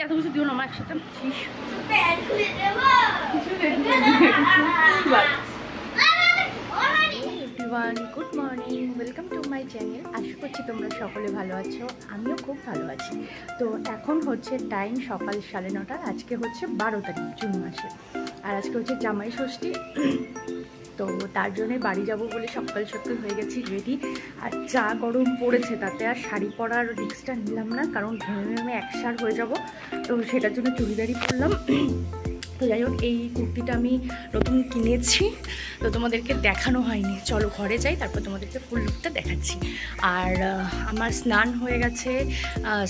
এত কিছু দিও না আমার একসাথে good morning, welcome to my channel. আশা করছি তোমরা সকলে ভালো আছো, আমিও খুব ভালো আছি। তো এখন হচ্ছে টাইম সকাল 9:30। আজকে হচ্ছে 12 তারিখ জুন মাসে, আর আজকে হচ্ছে জামাই ষষ্ঠী। তো তার জন্যে বাড়ি যাব বলে সকাল সকাল হয়ে গেছি রেডি। আর যা গরম পড়েছে তাতে আর শাড়ি পরার রিস্কটা নিলাম না, কারণ ঘেমে ঘেমে একসার হয়ে যাব। তো সেটার জন্য চুড়িদারই পরলাম। তো যাই হোক, এই কুর্তিটা আমি নতুন কিনেছি, তো তোমাদেরকে দেখানো হয়নি। চলো ঘরে যাই, তারপর তোমাদেরকে ফুল লুকটা দেখাচ্ছি। আর আমার স্নান হয়ে গেছে,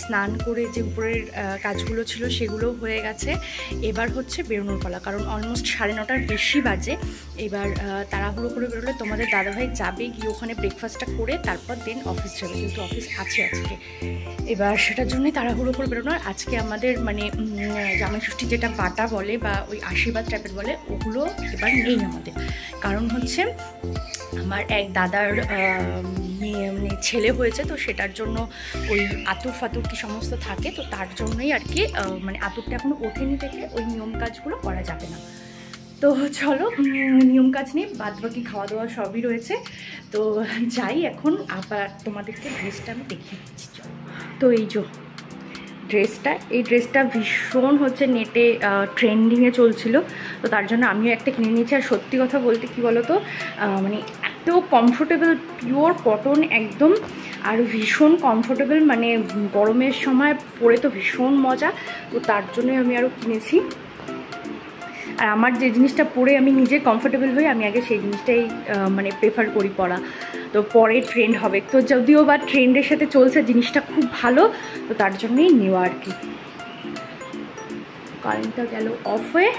স্নান করে যে উপরের কাজগুলো ছিল সেগুলো হয়ে গেছে। এবার হচ্ছে বেরোনোর পালা, কারণ অলমোস্ট 9:30-র বেশি বাজে। এবার তাড়াহুড়ো করে বেরোলে তোমাদের দাদাভাই যাবে, গিয়ে ওখানে ব্রেকফাস্টটা করে তারপর দেন অফিস যাবে, যেহেতু অফিস আছে আজকে। এবার সেটার জন্যই তাড়াহুড়ো করে বেরোনো। আজকে আমাদের মানে জামাই ষষ্ঠী যেটা বাটা বলে বা ওই আশীর্বাদ টাইপের বলে, ওগুলো এবার নেই আমাদের। কারণ হচ্ছে আমার এক দাদার মেয়ে মানে ছেলে হয়েছে, তো সেটার জন্য ওই আতুর ফাতুর কি সমস্ত থাকে, তো তার জন্যই আর কি মানে আতুরটা এখনও ওঠেনি থেকে ওই নিয়ম কাজগুলো করা যাবে না। তো চলো, নিয়ম কাজ নেই, বাদ বাকি খাওয়া দাওয়া সবই রয়েছে। তো যাই এখন, আবার তোমাদেরকে ড্রেসটা আমি দেখিয়ে দিচ্ছি। চলো, তো এই যে এই ড্রেসটা ভীষণ হচ্ছে নেটে ট্রেন্ডিংয়ে চলছিল, তো তার জন্য আমিও একটা কিনে নিয়েছি। আর সত্যি কথা বলতে কি বলো তো, মানে এত কমফোর্টেবল, পিওর কটন একদম, আর ভীষণ কমফোর্টেবল, মানে গরমের সময় পরে তো ভীষণ মজা। তো তার জন্যই আমি আরও কিনেছি। আর আমার যে জিনিসটা পরে আমি নিজে কমফোর্টেবল হই, আমি আগে সেই জিনিসটাই মানে প্রেফার করি পরা। তো পরে ট্রেন্ড হবে, তো যদিও বা ট্রেন্ডের সাথে চলছে জিনিসটা খুব ভালো, তো তার জন্যই নেওয়া আর কি। কারেন্টটা গেল অফ হয়ে,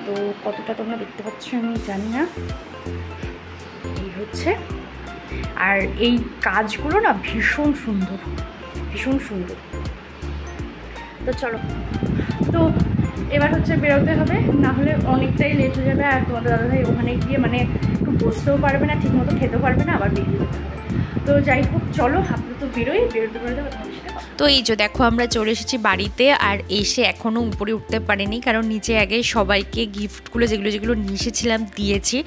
তো কতটা তোমরা দেখতে পাচ্ছ আমি জানি না। এই হচ্ছে, আর এই কাজগুলো না ভীষণ সুন্দর, ভীষণ সুন্দর। তো চলো, তো এবার হচ্ছে বেরোতে হবে, না হলে অনেকটাই লেট হয়ে যাবে। আর তোমাদের দাদাভাই ওখানে গিয়ে মানে একটু বসতেও পারবে না, ঠিকমতো খেতেও পারবে না, আবার বেরিয়ে যেতে হবে। তো যাই হোক, চলো আপাতত বেরোই, বেরোতে তো এই যে দেখো আমরা চলে এসেছি বাড়িতে। আর এসে এখনও উপরে উঠতে পারিনি, কারণ নিচে আগে সবাইকে গিফটগুলো যেগুলো যেগুলো নিয়ে এসেছিলাম দিয়েছি।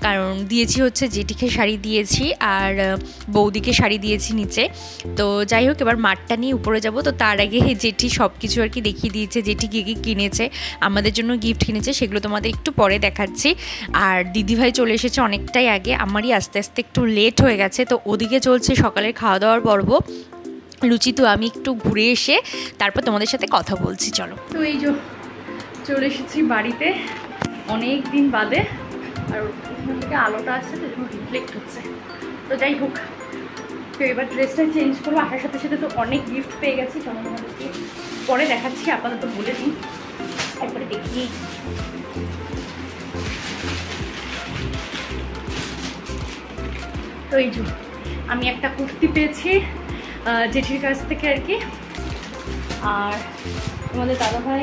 কারণ দিয়েছি হচ্ছে জেঠিকে শাড়ি দিয়েছি আর বৌদিকে শাড়ি দিয়েছি নিচে। তো যাই হোক, এবার মাঠটা নিয়ে উপরে যাব। তো তার আগে জেঠি সব কিছু আর কি দেখিয়ে দিয়েছে, জেঠি কী কী কিনেছে, আমাদের জন্য গিফট কিনেছে, সেগুলো তোমাদের একটু পরে দেখাচ্ছি। আর দিদিভাই চলে এসেছে অনেকটাই আগে, আমারই আস্তে আস্তে একটু লেট হয়ে গেছে। তো ওদিকে চলছে সকালের খাওয়া দাওয়ার পর্ব। লুচি, তো আমি একটু ঘুরে এসে তারপর তোমাদের সাথে কথা বলছি। চলো, তো এই যে চলে এসেছি বাড়িতে অনেক দিন বাদে, আর ওখান থেকে আলোটা আসছে তো এরকম রিফ্লেক্ট হচ্ছে। তো যাই হোক, তো এবার ড্রেসটা চেঞ্জ করবো। আসার সাথে সাথে তো অনেক গিফট পেয়ে গেছি, চলো তোমাদেরকে পরে দেখাচ্ছি, আপাতত বলে দিই, একবারে দেখি। তো এই যে আমি একটা কুর্তি পেয়েছি জেঠির কাছ থেকে আর কি, আর তোমাদের দাদাভাই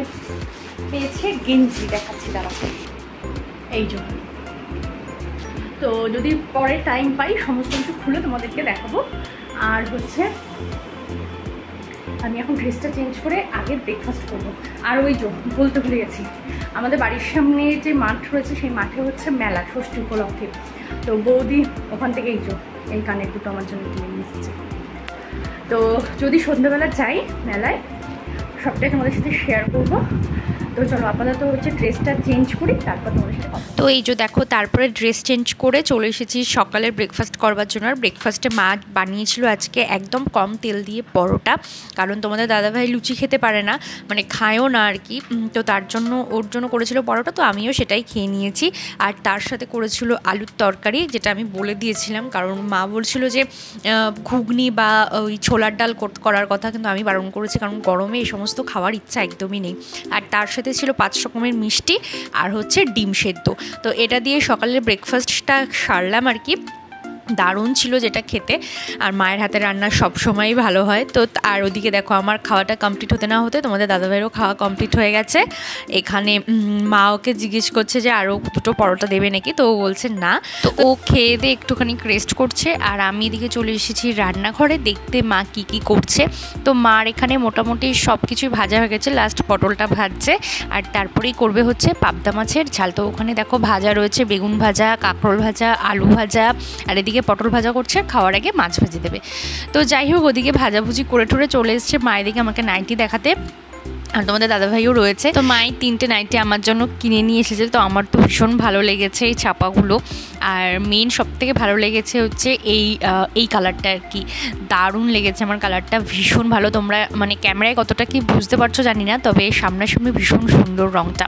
পেয়েছে গেঞ্জি, দেখাচ্ছি দাঁড়াতে। এই যে, তো যদি পরে টাইম পাই সমস্ত কিছু খুলে তোমাদেরকে দেখাবো। আর হচ্ছে আমি এখন ড্রেসটা চেঞ্জ করে আগে ব্রেকফাস্ট করবো। আর ওই যে বলতে ভুলে গেছি, আমাদের বাড়ির সামনে যে মাঠ রয়েছে সেই মাঠে হচ্ছে মেলা, ষষ্ঠী উপলক্ষে। তো বৌদি ওখান থেকে এই কানের দুটো আমার জন্য কিনে নিয়ে এসেছে। তো যদি সন্ধ্যাবেলা যাই মেলায়, সবটাই তোমাদের সাথে শেয়ার করবো। তো চলো আপাতত হচ্ছে ড্রেসটা চেঞ্জ করি, তারপর তোমাদের সাথে। তো এই যে দেখো, তারপরে ড্রেস চেঞ্জ করে চলে এসেছি সকালের ব্রেকফাস্ট করবার জন্য। আর ব্রেকফাস্টে মা বানিয়েছিল আজকে একদম কম তেল দিয়ে পরোটা, কারণ তোমাদের দাদাভাই লুচি খেতে পারে না, মানে খায়ও না আর কি। তো তার জন্য ওর জন্য করেছিল পরোটা, তো আমিও সেটাই খেয়ে নিয়েছি। আর তার সাথে করেছিল আলুর তরকারি, যেটা আমি বলে দিয়েছিলাম, কারণ মা বলছিল যে ঘুগনি বা ওই ছোলার ডাল করার কথা, কিন্তু আমি বারণ করেছি, কারণ গরমে এই সমস্ত খাওয়ার ইচ্ছা একদমই নেই। আর তার সাথে ছিল 5 রকমের মিষ্টি আর হচ্ছে ডিম সেদ্ধ। তো এটা দিয়ে সকালের ব্রেকফাস্টটা সারলাম আর কি। দারুণ ছিল যেটা খেতে। আর মায়ের হাতে রান্না সবসময়ই ভালো হয়। তো আর ওদিকে দেখো আমার খাওয়াটা কমপ্লিট হতে না হতে তোমাদের দাদাভাইয়েরও খাওয়া কমপ্লিট হয়ে গেছে। এখানে মা ওকে জিজ্ঞেস করছে যে আরও দুটো পরোটা দেবে নাকি, তো ও বলছে না। তো ও খেয়ে দিয়ে একটুখানি রেস্ট করছে আর আমি এদিকে চলে এসেছি রান্নাঘরে দেখতে মা কি কি করছে। তো মার এখানে মোটামুটি সব কিছুই ভাজা হয়ে গেছে, লাস্ট পটলটা ভাজছে আর তারপরেই করবে হচ্ছে পাবদা মাছের ঝাল। তো ওখানে দেখো ভাজা রয়েছে, বেগুন ভাজা, কাঁকরোল ভাজা, আলু ভাজা, আর এদিকে পটল ভাজা করছে, খাওয়ার আগে মাছ ভাজি দেবে। তো যাই হোক ওদিকে ভাজাভুজি করে ঠরে চলে এসছে মায়ের দিকে আমাকে নাইটি দেখাতে। আর তোমাদের দাদাভাইও রয়েছে। তো মাই 3টে নাইটি আমার জন্য কিনে নিয়ে এসেছে। তো আমার তো ভীষণ ভালো লেগেছে এই ছাপাগুলো। আর মেন সবথেকে ভালো লেগেছে হচ্ছে এই কালারটা আর কি, দারুণ লেগেছে আমার কালারটা, ভীষণ ভালো। তোমরা মানে ক্যামেরায় কতটা কি বুঝতে পারছো জানি না, তবে সামনাসামনি ভীষণ সুন্দর রঙটা।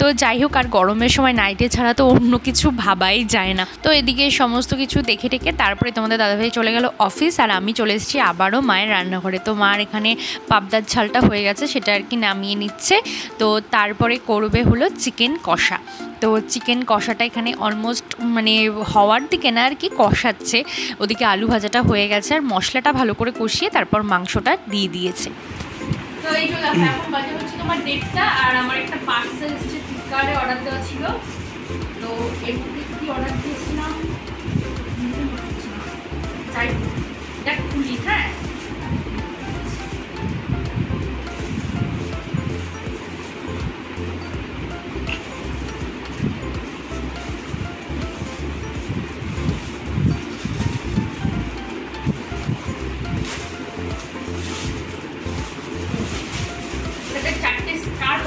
তো যাই হোক, আর গরমের সময় নাইটি ছাড়া তো অন্য কিছু ভাবাই যায় না। তো এদিকে সমস্ত কিছু দেখে টেকে তারপরে তোমাদের দাদাভাই চলে গেল অফিস আর আমি চলে এসেছি আবারও মায়ের রান্নাঘরে। তো মার এখানে পাবদার ঝালটা হয়ে গেছে, সেটা আর কি নামিয়ে নিচ্ছে। তো তারপরে করবে হলো চিকেন কষা। তো চিকেন কষাটা এখানে অলমোস্ট মানে হওয়ার দিকে না আর কি, কষাচ্ছে। ওদিকে আলু ভাজাটা হয়ে গেছে আর মশলাটা ভালো করে কষিয়ে তারপর মাংসটা দিয়ে দিয়েছে। তো এই যে এখন বাজে হচ্ছে তোমার 1:30টা আর আমার একটা পার্সেল এসেছে, ফ্লিপকার্টে অর্ডার দেওয়া ছিল। তো এর মধ্যে কি অর্ডার দিয়েছিলাম যাই দেখ খুলি। হ্যাঁ,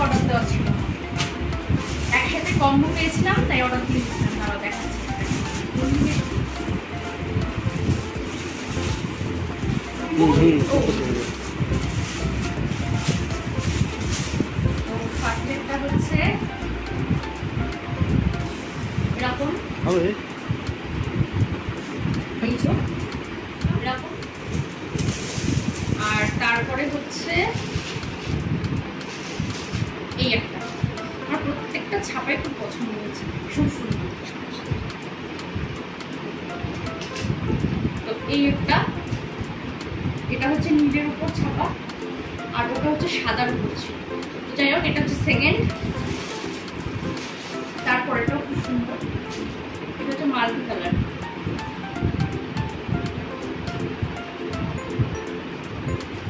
অর্ডার দেওয়া ছিল, একসাথে কম্বো পেয়েছিলাম তাই অর্ডার দিয়েছিলাম। তারা দেখাচ্ছি হচ্ছে এরকম এরকম। আর তারপরে হচ্ছে এই একটা, আমার প্রত্যেকটা ছাপাই খুব পছন্দ হয়েছে, ভীষণ সুন্দর। তো এই একটা, এটা হচ্ছে নীলের উপর ছাপা আর ওটা হচ্ছে সাদার উপর ছিল। যাই হোক, এটা হচ্ছে সেকেন্ড। তারপর এটাও খুব সুন্দর, এটা হচ্ছে মাল্টি কালার।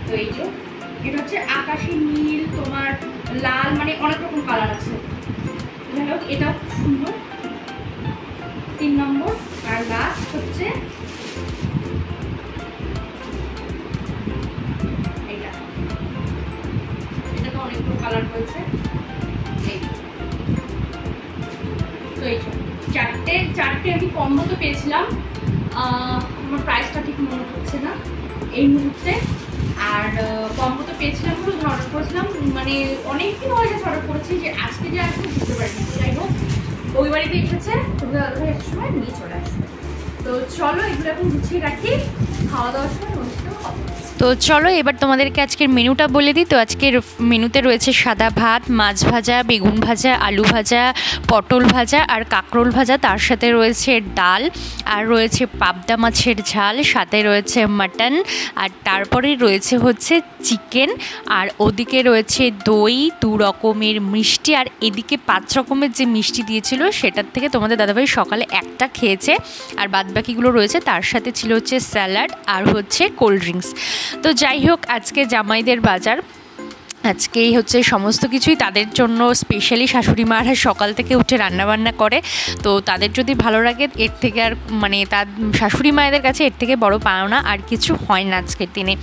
তো এই যে এটা হচ্ছে আকাশি নীল, তোমার লাল, মানে অনেক রকম কালার আছে। যাই হোক, এটাও খুব সুন্দর। 3 নম্বর। আর লাস্ট হচ্ছে এটা, এটা তো অনেকগুলো কালার রয়েছে। তো এই চারটে আমি কম্বো তো পেয়েছিলাম, আমার প্রাইসটা ঠিক মনে হচ্ছে না এই মুহূর্তে। আর কম্বো তো পেয়েছিলাম, অর্ডার করেছিলাম, মানে অনেকদিন হয়ে গেছে অর্ডার করেছি, যে আজকে যে আসবে বুঝতে পারিনি। যাই হোক, ওই বাড়িতে এসেছে, তোমরা দাদাভাই এক সময় নিয়ে চলে আসবে। তো চলো এগুলো এখন গুছিয়ে রাখি, খাওয়া দাওয়ার সময় অনুষ্ঠান হবে। তো চলো এবার তোমাদেরকে আজকের মেনুটা বলে দিই। তো আজকের মেনুতে রয়েছে সাদা ভাত, মাছ ভাজা, বেগুন ভাজা, আলু ভাজা, পটল ভাজা আর কাঁকরোল ভাজা, তার সাথে রয়েছে ডাল, আর রয়েছে পাবদা মাছের ঝাল, সাথে রয়েছে মাটন, আর তারপরে রয়েছে হচ্ছে চিকেন, আর ওদিকে রয়েছে দই, 2 রকমের মিষ্টি, আর এদিকে 5 রকমের যে মিষ্টি দিয়েছিল সেটার থেকে তোমাদের দাদাভাই সকালে একটা খেয়েছে, আর বাদবাকিগুলো রয়েছে। তার সাথে ছিল হচ্ছে স্যালাড আর হচ্ছে কোল্ড ড্রিঙ্কস। তো যাই হোক, আজকে জামাইদের বাজার, আজকেই হচ্ছে সমস্ত কিছুই তাদের জন্য স্পেশালি শাশুড়ি মারা সকাল থেকে উঠে রান্নাবান্না করে। তো তাদের যদি ভালো লাগে এর থেকে আর মানে তার শাশুড়ি মায়েদের কাছে এর থেকে বড় পাওনা আর কিছু হয় না আজকের দিনে।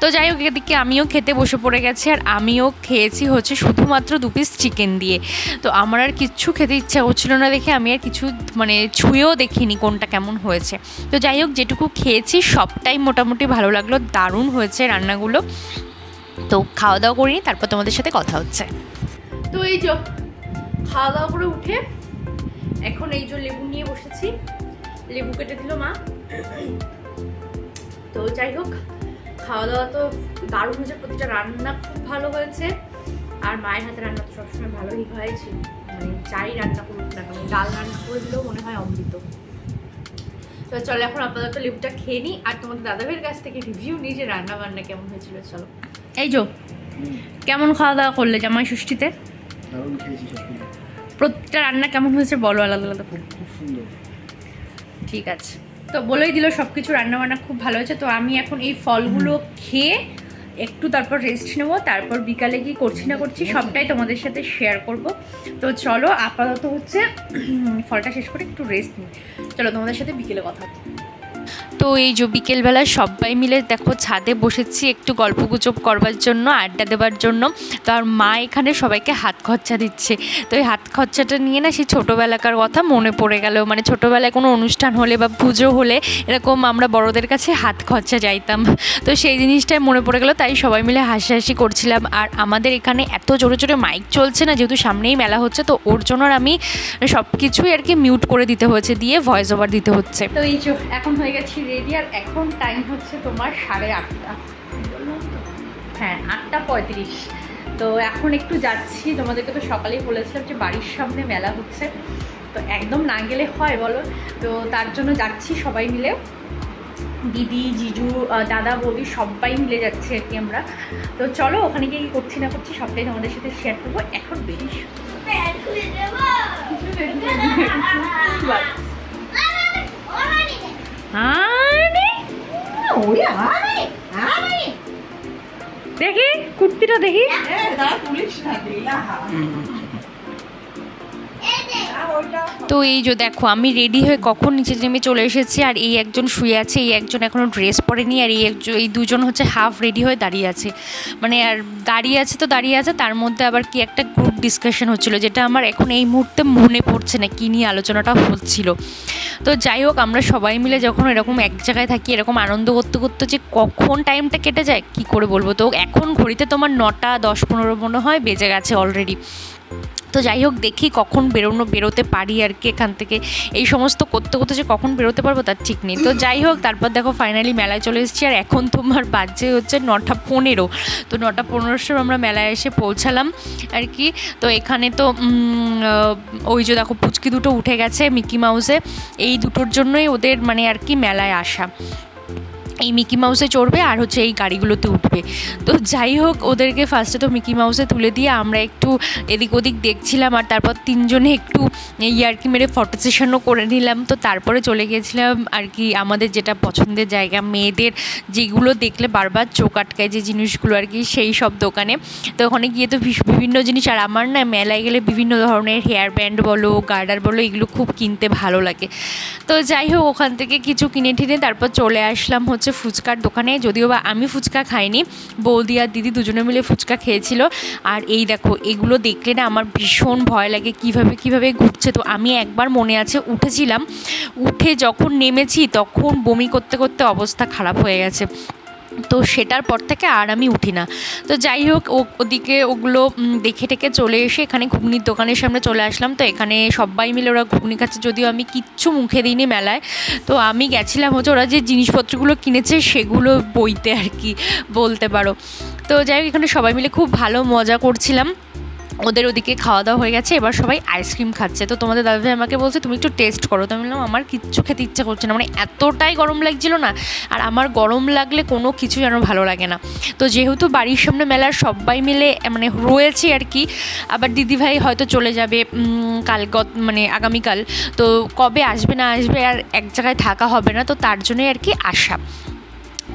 তো যাই হোক, এদিকে আমিও খেতে বসে পড়ে গেছি, আর আমিও খেয়েছি হচ্ছে শুধুমাত্র 2 পিস চিকেন দিয়ে। তো আমার আর কিচ্ছু খেতে ইচ্ছা হচ্ছিল না দেখে আমি আর কিছু মানে ছুঁয়েও দেখিনি কোনটা কেমন হয়েছে। তো যাই হোক, যেটুকু খেয়েছি সবটাই মোটামুটি ভালো লাগলো, দারুণ হয়েছে রান্নাগুলো। তো খাওয়া দাওয়া করিনি, তারপর তোমাদের সাথে কথা হচ্ছে। তো এই যে খাওয়া দাওয়া করে উঠে এখন এই যে লেবু নিয়ে বসেছি, লেবু কেটে দিল মা। তো যাই হোক, খাওয়া দাওয়া তো দারুণ হয়েছে, প্রতিটা রান্না খুব ভালো হয়েছে। আর মায়ের হাতে রান্না তো সবসময় ভালোই হয়েছে, মানে যাই রান্না করুক না কেন, ডাল রান্না করে দিলেও মনে হয় অমৃত। তো তো চলো এখন আপাতত লেবুটা খেয়ে নিই আর তোমাদের দাদাভাইয়ের কাছ থেকে রিভিউ নিই যে রান্না বান্না কেমন হয়েছিল। চলো। এই যো কেমন খাওয়া দাওয়া করলে জামাই ষষ্ঠীতে? প্রত্যেকটা রান্না কেমন হয়েছে বলো আলাদা আলাদা। খুব সুন্দর। ঠিক আছে, তো বলেই দিল সব কিছু রান্নাবান্না খুব ভালো হয়েছে। তো আমি এখন এই ফলগুলো খেয়ে একটু তারপর রেস্ট নেব, তারপর বিকালে কি করছি না করছি সবটাই তোমাদের সাথে শেয়ার করব। তো চলো আপাতত হচ্ছে ফলটা শেষ করে একটু রেস্ট নিই। চলো তোমাদের সাথে বিকেলে কথা হবে। তো এই যে বিকেলবেলা সবাই মিলে দেখো ছাদে বসেছি একটু গল্পগুজব করবার জন্য, আড্ডা দেওয়ার জন্য। তো আর মা এখানে সবাইকে হাত খরচা দিচ্ছে। তো এই হাত খরচাটা নিয়ে না সেই ছোটোবেলাকার কথা মনে পড়ে গেল। মানে ছোটোবেলায় কোনো অনুষ্ঠান হলে বা পুজো হলে এরকম আমরা বড়দের কাছে হাত খরচা চাইতাম। তো সেই জিনিসটাই মনে পড়ে গেল, তাই সবাই মিলে হাসাহাসি করছিলাম। আর আমাদের এখানে এত জোরে জোরে মাইক চলছে না, যেহেতু সামনেই মেলা হচ্ছে, তো ওর জন্য আমি সব কিছুই আর কি মিউট করে দিতে হচ্ছে, দিয়ে ভয়েস ওভার দিতে হচ্ছে। তো এই এখন হয়ে গেছি রেডি আর এখন টাইম হচ্ছে তোমার 8:30। হ্যাঁ 8:35। তো এখন একটু যাচ্ছি, তোমাদেরকে তো সকালেই বলেছিলাম যে বাড়ির সামনে মেলা হচ্ছে, তো একদম না গেলে হয় বলো। তো তার জন্য যাচ্ছি সবাই মিলে, দিদি জিজু দাদা বৌদি সবাই মিলে যাচ্ছি আর কি আমরা। তো চলো ওখানে গিয়ে করছি না করছি সবটাই তোমাদের সাথে শেয়ার করবো। এখন বেরিস দেখি কুর্তিটা দেখি। তো এই যে দেখো আমি রেডি হয়ে কখন নিচে নেমে চলে এসেছি, আর এই একজন শুয়ে আছে, এই একজন এখনও ড্রেস পরেনি, আর এই দুজন হচ্ছে হাফ রেডি হয়ে দাঁড়িয়ে আছে। মানে আর দাঁড়িয়ে আছে তো দাঁড়িয়ে আছে, তার মধ্যে আবার কি একটা গ্রুপ ডিসকাশন হচ্ছিলো, যেটা আমার এখন এই মুহূর্তে মনে পড়ছে না কী নিয়ে আলোচনাটা হচ্ছিল। তো যাই হোক আমরা সবাই মিলে যখন এরকম এক জায়গায় থাকি, এরকম আনন্দ করতে করতে যে কখন টাইমটা কেটে যায় কি করে বলবো। তো এখন ঘড়িতে তোমার 9:10-15 মনে হয় বেজে গেছে অলরেডি। তো যাই হোক দেখি কখন বেরোতে পারি আর কি এখান থেকে। এই সমস্ত করতে করতে যে কখন বেরোতে পারবো তার ঠিক নেই। তো যাই হোক তারপর দেখো ফাইনালি মেলায় চলে এসেছি, আর এখন তোমার বাজে হচ্ছে 9:15। তো 9:15 আমরা মেলায় এসে পৌঁছালাম আর কি। তো এখানে তো ওই যে দেখো পুচকি দুটো উঠে গেছে মিকি মাউসে, এই দুটোর জন্যই ওদের মানে আর কি মেলায় আসা। এই মিকি মাউসে চড়বে আর হচ্ছে এই গাড়িগুলোতে উঠবে। তো যাই হোক ওদেরকে ফার্স্টে তো মিকি মাউসে তুলে দিয়ে আমরা একটু এদিক ওদিক দেখছিলাম, আর তারপর তিনজনে একটু ইয়ার্কি মেরে ফটো সেশনও করে নিলাম। তো তারপরে চলে গিয়েছিলাম আর কি আমাদের যেটা পছন্দের জায়গা, মেয়েদের যেগুলো দেখলে বারবার চোখ আটকায় যে জিনিসগুলো আর কি, সেই সব দোকানে। তো ওখানে গিয়ে তো বিভিন্ন জিনিস, আর আমার না মেলায় গেলে বিভিন্ন ধরনের হেয়ার ব্যান্ড বলো গার্ডার বলো এগুলো খুব কিনতে ভালো লাগে। তো যাই হোক ওখান থেকে কিছু কিনে টিনে তারপর চলে আসলাম হচ্ছে ফুচকার দোকানে। যদিও বা আমি ফুচকা খাইনি, বৌদি আর দিদি দুজনে মিলে ফুচকা খেয়েছিল। আর এই দেখো এগুলো দেখলে না আমার ভীষণ ভয় লাগে কিভাবে ঘুরছে। তো আমি একবার মনে আছে উঠেছিলাম, উঠে যখন নেমেছি তখন বমি করতে করতে অবস্থা খারাপ হয়ে গেছে। তো সেটার পর থেকে আর আমি উঠি না। তো যাই হোক ওদিকে ওগুলো দেখে টেকে চলে এসে এখানে ঘুগনির দোকানের সামনে চলে আসলাম। তো এখানে সবাই মিলে ওরা ঘুগনি খাচ্ছে, যদিও আমি কিচ্ছু মুখে দিইনি মেলায়। তো আমি গেছিলাম হচ্ছে ওরা যে জিনিসপত্রগুলো কিনেছে সেগুলো বইতে আর কি বলতে পারো। তো যাই হোক এখানে সবাই মিলে খুব ভালো মজা করছিলাম। ওদের ওদিকে খাওয়া দাওয়া হয়ে গেছে, এবার সবাই আইসক্রিম খাচ্ছে। তো তোমাদের দাদাভাই আমাকে বলছে তুমি একটু টেস্ট করো। তো আমি বললাম আমার কিচ্ছু খেতে ইচ্ছা করছে না, মানে এতটাই গরম লাগছিল না। আর আমার গরম লাগলে কোনো কিছু যেন ভালো লাগে না। তো যেহেতু বাড়ির সামনে মেলার সবাই মিলে মানে রয়েছে আর কি, আবার দিদিভাই হয়তো চলে যাবে মানে আগামীকাল। তো কবে আসবে না আসবে আর এক জায়গায় থাকা হবে না, তো তার জন্যই আর কি আসা।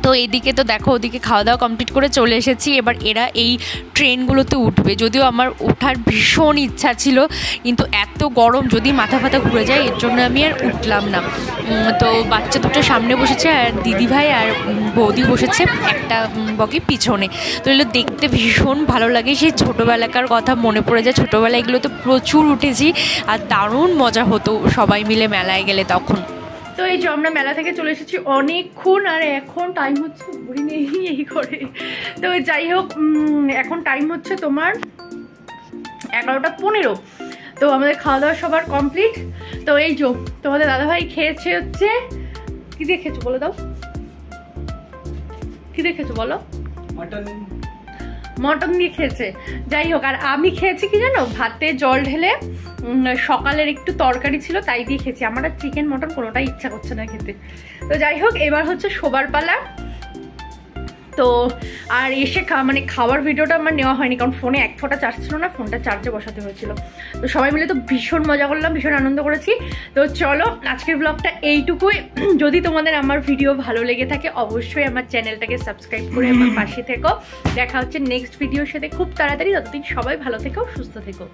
তো এইদিকে তো দেখো ওদিকে খাওয়া দাওয়া কমপ্লিট করে চলে এসেছি। এবার এরা এই ট্রেনগুলোতে উঠবে, যদিও আমার ওঠার ভীষণ ইচ্ছা ছিল, কিন্তু এত গরম যদি মাথা ফাথা ঘুরে যায় এর জন্য আমি আর উঠলাম না। তো বাচ্চা দুটো সামনে বসেছে আর দিদিভাই আর বৌদি বসেছে একটা বগি পিছনে। তো এগুলো দেখতে ভীষণ ভালো লাগে, সেই ছোটোবেলাকার কথা মনে পড়ে যায়। ছোটোবেলায় এগুলো তো প্রচুর উঠেছি আর দারুণ মজা হতো সবাই মিলে মেলায় গেলে তখন। তো এই যে আমরা মেলা থেকে চলে এসেছি অনেকক্ষণ, আর এখন টাইম হচ্ছে ঘুরি নেই এই করে। তো যাই হোক এখন টাইম হচ্ছে তোমার 11:15। তো আমাদের খাওয়া দাওয়া সবার কমপ্লিট। তো এই যে তোমাদের দাদাভাই খেয়েছে হচ্ছে কি দিয়ে খেয়েছো বলে দাও, কি দিয়ে খেয়েছো বলো? মাটন। মটন দিয়ে খেয়েছে। যাই হোক, আর আমি খেয়েছি কি জানো, ভাতে জল ঢেলে সকালের একটু তরকারি ছিল তাই দিয়ে খেয়েছি। আমার আর চিকেন মটন কোনোটাই ইচ্ছা করছে না খেতে। তো যাই হোক, এবার হচ্ছে শোবার পালা। তো আর এসে মানে খাওয়ার ভিডিওটা আমার নেওয়া হয়নি, কারণ ফোনে এক ফোঁটা চার্জ ছিল না, ফোনটা চার্জে বসাতে হয়েছিল। তো সবাই মিলে তো ভীষণ মজা করলাম, ভীষণ আনন্দ করেছি। তো চলো আজকের ব্লগটা এইটুকুই। যদি তোমাদের আমার ভিডিও ভালো লেগে থাকে অবশ্যই আমার চ্যানেলটাকে সাবস্ক্রাইব করে আমার পাশে থেকো। দেখা হচ্ছে নেক্সট ভিডিওর সাথে খুব তাড়াতাড়ি। ততদিন সবাই ভালো থেকো, সুস্থ থেকো।